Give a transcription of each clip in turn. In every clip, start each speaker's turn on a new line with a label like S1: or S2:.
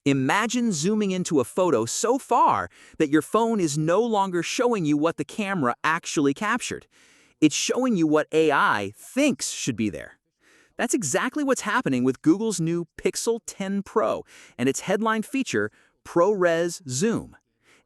S1: Imagine zooming into a photo so far that your phone is no longer showing you what the camera actually captured. It's showing you what AI thinks should be there. That's exactly what's happening with Google's new Pixel 10 Pro and its headline feature, ProRes Zoom.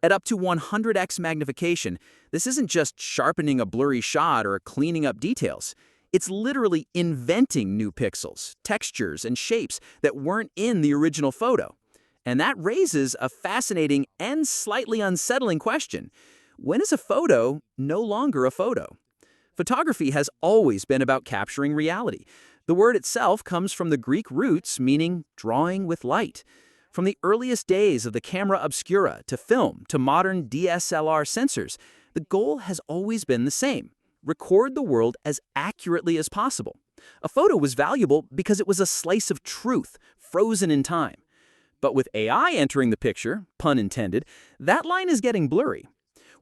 S1: At up to 100x magnification, this isn't just sharpening a blurry shot or cleaning up details. It's literally inventing new pixels, textures, and shapes that weren't in the original photo. And that raises a fascinating and slightly unsettling question. When is a photo no longer a photo? Photography has always been about capturing reality. The word itself comes from the Greek roots meaning drawing with light. From the earliest days of the camera obscura to film to modern DSLR sensors, the goal has always been the same: record the world as accurately as possible. A photo was valuable because it was a slice of truth, frozen in time. But with AI entering the picture, pun intended, that line is getting blurry.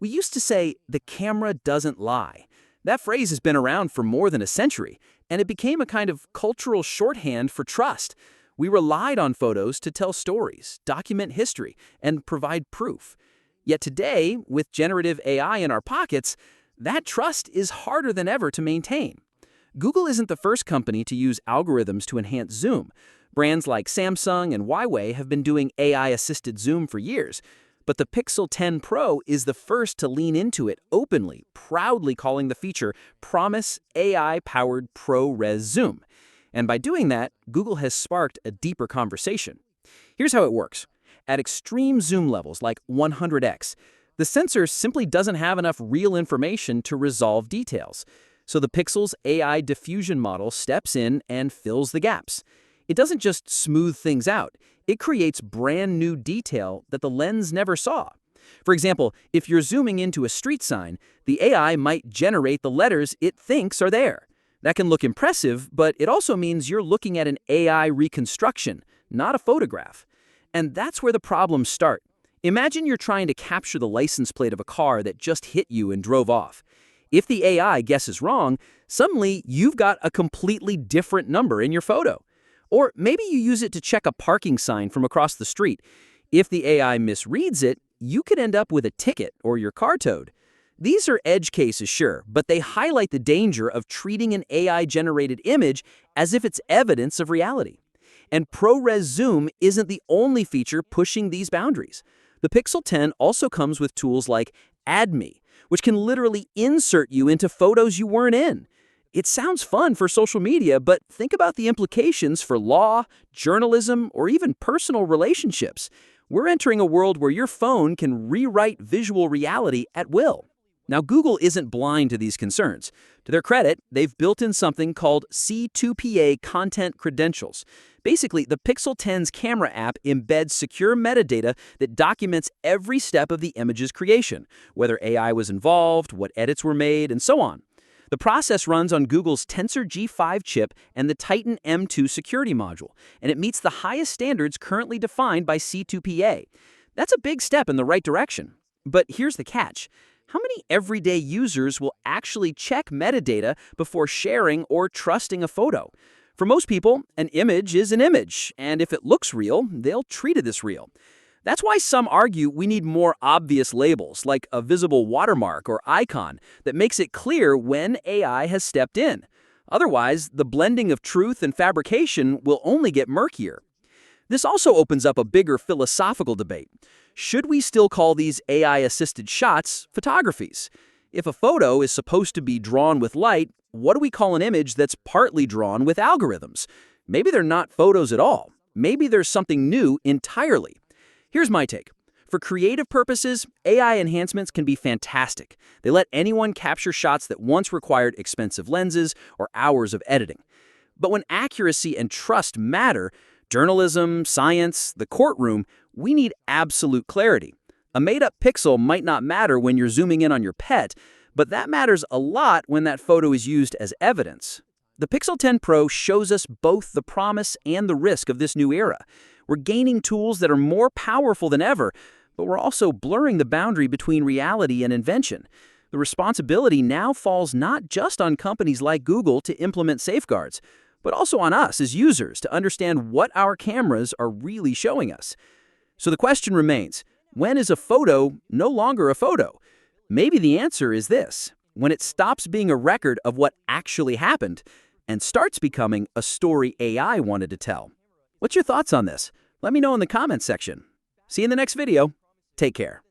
S1: We used to say, "the camera doesn't lie." That phrase has been around for more than a century, and it became a kind of cultural shorthand for trust. We relied on photos to tell stories, document history, and provide proof. Yet today, with generative AI in our pockets, that trust is harder than ever to maintain. Google isn't the first company to use algorithms to enhance zoom. Brands like Samsung and Huawei have been doing AI-assisted zoom for years, but the Pixel 10 Pro is the first to lean into it openly, proudly calling the feature Promise AI-powered ProRes Zoom. And by doing that, Google has sparked a deeper conversation. Here's how it works. At extreme zoom levels like 100x, the sensor simply doesn't have enough real information to resolve details. So the Pixel's AI diffusion model steps in and fills the gaps. It doesn't just smooth things out, it creates brand new detail that the lens never saw. For example, if you're zooming into a street sign, the AI might generate the letters it thinks are there. That can look impressive, but it also means you're looking at an AI reconstruction, not a photograph. And that's where the problems start. Imagine you're trying to capture the license plate of a car that just hit you and drove off. If the AI guesses wrong, suddenly you've got a completely different number in your photo. Or maybe you use it to check a parking sign from across the street. If the AI misreads it, you could end up with a ticket or your car towed. These are edge cases, sure, but they highlight the danger of treating an AI-generated image as if it's evidence of reality. And ProRes Zoom isn't the only feature pushing these boundaries. The Pixel 10 also comes with tools like Add Me, which can literally insert you into photos you weren't in. It sounds fun for social media, but think about the implications for law, journalism, or even personal relationships. We're entering a world where your phone can rewrite visual reality at will. Now, Google isn't blind to these concerns. To their credit, they've built in something called C2PA content credentials. Basically, the Pixel 10's camera app embeds secure metadata that documents every step of the image's creation, whether AI was involved, what edits were made, and so on. The process runs on Google's Tensor G5 chip and the Titan M2 security module, and it meets the highest standards currently defined by C2PA. That's a big step in the right direction. But here's the catch. How many everyday users will actually check metadata before sharing or trusting a photo? For most people, an image is an image, and if it looks real, they'll treat it as real. That's why some argue we need more obvious labels, like a visible watermark or icon that makes it clear when AI has stepped in. Otherwise, the blending of truth and fabrication will only get murkier. This also opens up a bigger philosophical debate. Should we still call these AI-assisted shots photographies? If a photo is supposed to be drawn with light, what do we call an image that's partly drawn with algorithms? Maybe they're not photos at all. Maybe there's something new entirely. Here's my take. For creative purposes, AI enhancements can be fantastic. They let anyone capture shots that once required expensive lenses or hours of editing. But when accuracy and trust matter, journalism, science, the courtroom, we need absolute clarity. A made-up pixel might not matter when you're zooming in on your pet, but that matters a lot when that photo is used as evidence. The Pixel 10 Pro shows us both the promise and the risk of this new era. We're gaining tools that are more powerful than ever, but we're also blurring the boundary between reality and invention. The responsibility now falls not just on companies like Google to implement safeguards, but also on us as users to understand what our cameras are really showing us. So the question remains, when is a photo no longer a photo? Maybe the answer is this: when it stops being a record of what actually happened and starts becoming a story AI wanted to tell. What's your thoughts on this? Let me know in the comments section. See you in the next video. Take care.